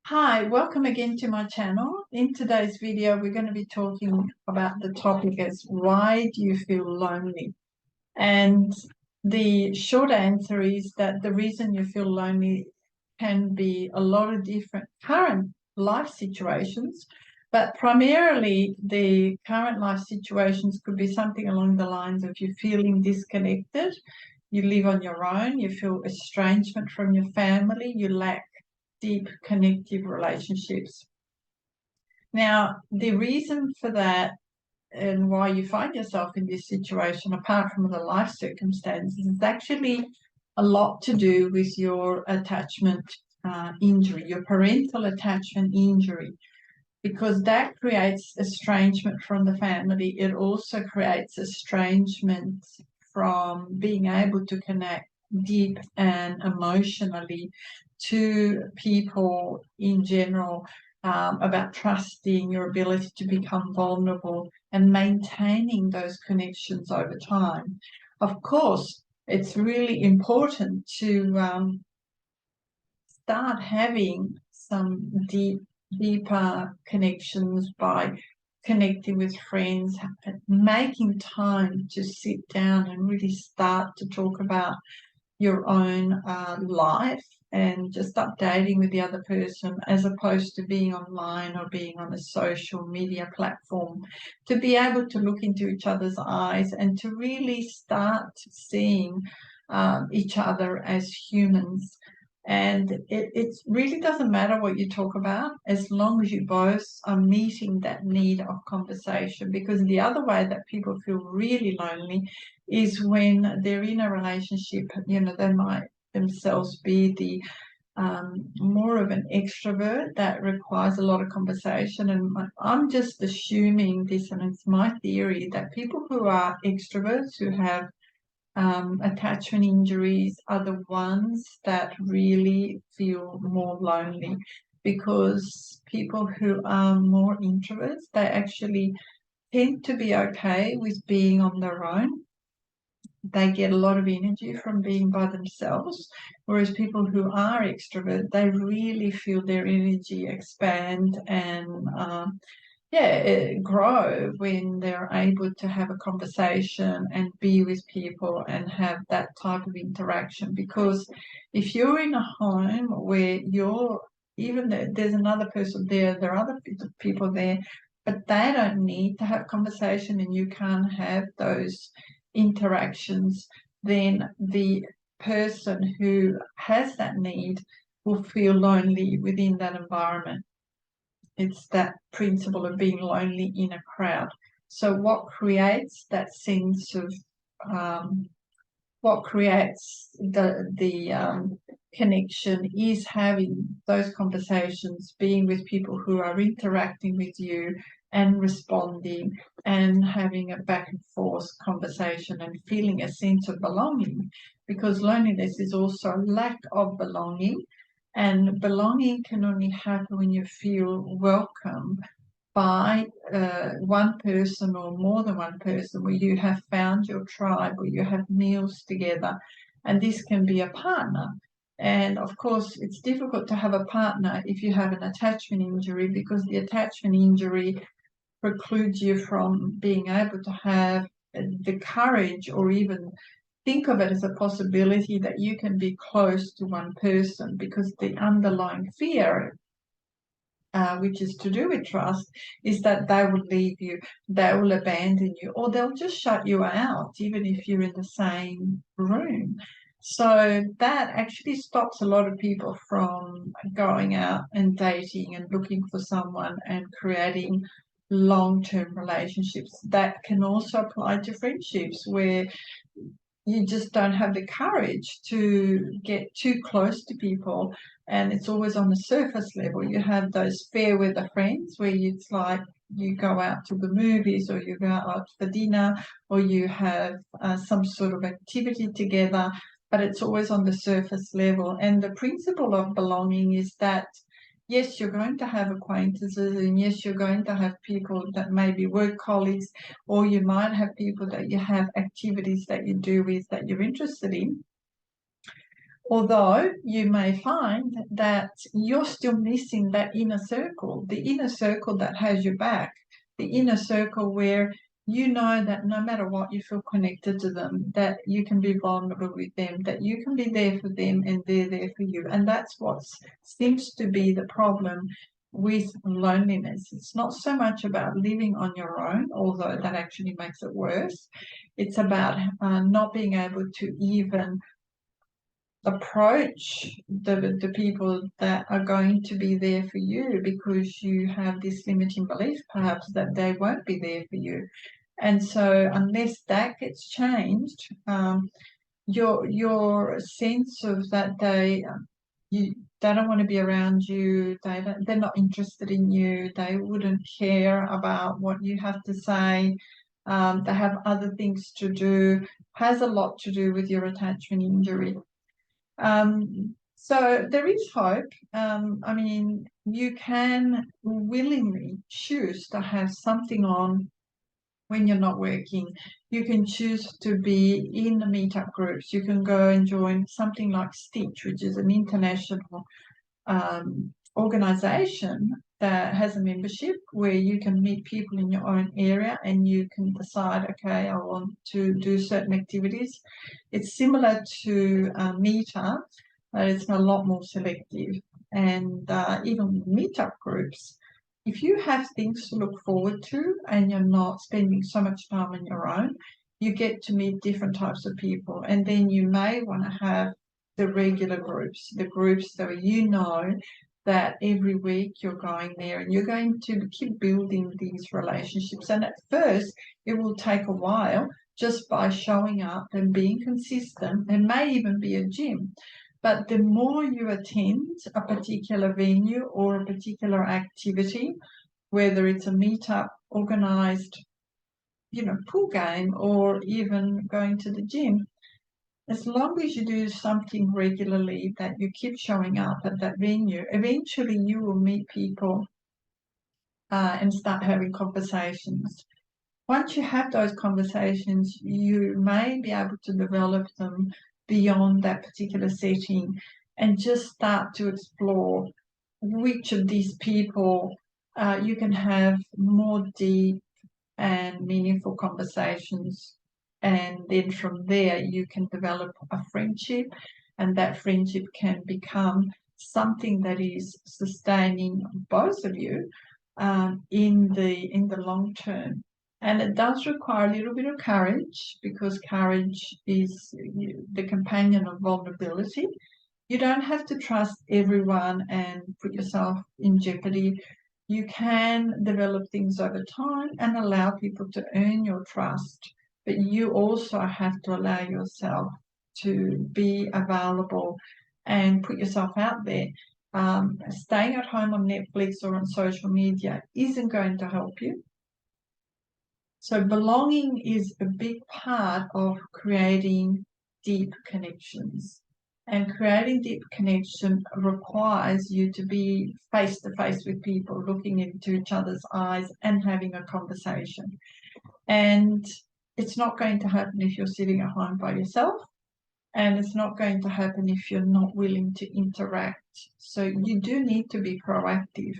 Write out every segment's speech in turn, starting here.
Hi, welcome again to my channel. In today's video, we're going to be talking about the topic as why do you feel lonely? And the short answer is that the reason you feel lonely can be a lot of different current life situations, but primarily the current life situations could be something along the lines of you feeling disconnected, you live on your own, you feel estrangement from your family, you lack deep connective relationships. Now, the reason for that and why you find yourself in this situation, apart from the life circumstances, is actually a lot to do with your attachment injury, your parental attachment injury, because that creates estrangement from the family. It also creates estrangement from being able to connect deep and emotionally to people in general, about trusting, your ability to become vulnerable and maintaining those connections over time. Of course, it's really important to start having some deeper connections by connecting with friends, making time to sit down and really start to talk about your own life and just updating with the other person, as opposed to being online or being on a social media platform, to be able to look into each other's eyes and to really start seeing each other as humans. And it really doesn't matter what you talk about as long as you both are meeting that need of conversation. Because the other way that people feel really lonely is when they're in a relationship, they might themselves be the more of an extrovert that requires a lot of conversation. And I'm just assuming this, and it's my theory, that people who are extroverts who have attachment injuries are the ones that really feel more lonely, because people who are more introverts, they actually tend to be okay with being on their own. They get a lot of energy from being by themselves, whereas people who are extrovert, they really feel their energy expand and grow when they're able to have a conversation and be with people and have that type of interaction. Because if you're in a home where there's another person there, there are other people there, but they don't need to have conversation and you can't have those interactions, then the person who has that need will feel lonely within that environment. It's that principle of being lonely in a crowd. So what creates the connection is having those conversations, being with people who are interacting with you and responding and having a back and forth conversation and feeling a sense of belonging, because loneliness is also a lack of belonging, and belonging can only happen when you feel welcome by one person or more than one person, where you have found your tribe, where you have meals together, and this can be a partner. And of course, it's difficult to have a partner if you have an attachment injury, because the attachment injury precludes you from being able to have the courage or even think of it as a possibility that you can be close to one person, because the underlying fear, which is to do with trust, is that they will leave you, they will abandon you, or they'll just shut you out, even if you're in the same room. So that actually stops a lot of people from going out and dating and looking for someone and creating long-term relationships. That can also apply to friendships, where you just don't have the courage to get too close to people, and it's always on the surface level. You have those fair weather friends where it's like you go out to the movies or you go out for dinner or you have some sort of activity together, but it's always on the surface level. And the principle of belonging is that yes, you're going to have acquaintances, and yes, you're going to have people that may be work colleagues, or you might have people that you have activities that you do with that you're interested in. Although you may find that you're still missing that inner circle, the inner circle that has your back, the inner circle where you know that no matter what, you feel connected to them, that you can be vulnerable with them, that you can be there for them and they're there for you. And that's what seems to be the problem with loneliness. It's not so much about living on your own, although that actually makes it worse. It's about not being able to even approach the people that are going to be there for you, because you have this limiting belief perhaps that they won't be there for you. And so unless that gets changed, your sense of that they don't want to be around you, they're not interested in you, they wouldn't care about what you have to say, they have other things to do, has a lot to do with your attachment injury. So there is hope. I mean, you can willingly choose to have something on when you're not working. You can choose to be in the meetup groups. You can go and join something like Stitch, which is an international organization that has a membership where you can meet people in your own area and you can decide, okay, I want to do certain activities. It's similar to Meetup, but it's a lot more selective. And even meetup groups, if you have things to look forward to and you're not spending so much time on your own, you get to meet different types of people. And then you may want to have the regular groups, the groups that you know that every week you're going there and you're going to keep building these relationships. And at first, it will take a while just by showing up and being consistent. It may even be a gym. But the more you attend a particular venue or a particular activity, whether it's a meetup, organized, pool game, or even going to the gym, as long as you do something regularly, that you keep showing up at that venue, eventually you will meet people and start having conversations. Once you have those conversations, you may be able to develop them beyond that particular setting and just start to explore which of these people you can have more deep and meaningful conversations. And then from there, you can develop a friendship, and that friendship can become something that is sustaining both of you in the long term. And it does require a little bit of courage, because courage is the companion of vulnerability. You don't have to trust everyone and put yourself in jeopardy. You can develop things over time and allow people to earn your trust, but you also have to allow yourself to be available and put yourself out there. Staying at home on Netflix or on social media isn't going to help you. So belonging is a big part of creating deep connections. And creating deep connection requires you to be face to face with people, looking into each other's eyes and having a conversation. And it's not going to happen if you're sitting at home by yourself. And it's not going to happen if you're not willing to interact. So you do need to be proactive.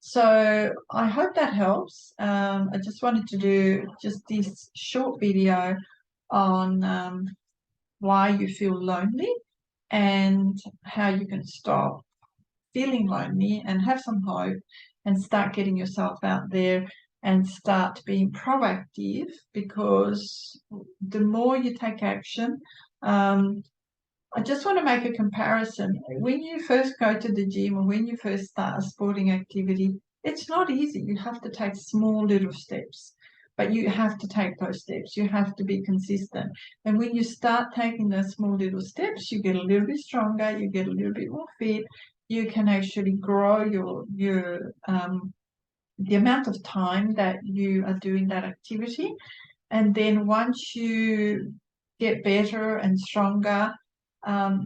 So I hope that helps. I just wanted to do just this short video on why you feel lonely and how you can stop feeling lonely and have some hope and start getting yourself out there and start being proactive, because the more you take action, I just want to make a comparison. When you first go to the gym or when you first start a sporting activity, it's not easy. You have to take small little steps, but you have to take those steps. You have to be consistent. And when you start taking those small little steps, you get a little bit stronger, you get a little bit more fit, you can actually grow your the amount of time that you are doing that activity. And then once you get better and stronger,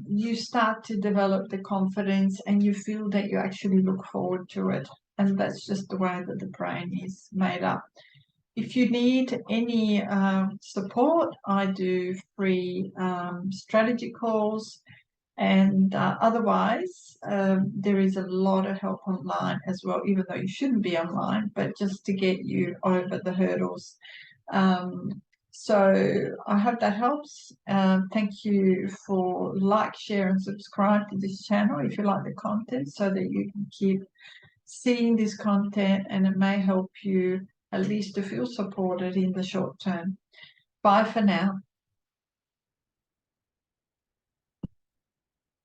you start to develop the confidence and you feel that you actually look forward to it. And that's just the way that the brain is made up. If you need any support, I do free strategy calls. And otherwise, there is a lot of help online as well, even though you shouldn't be online, but just to get you over the hurdles. So I hope that helps. Thank you for like, share, and subscribe to this channel if you like the content, so that you can keep seeing this content, and it may help you at least to feel supported in the short term. Bye for now.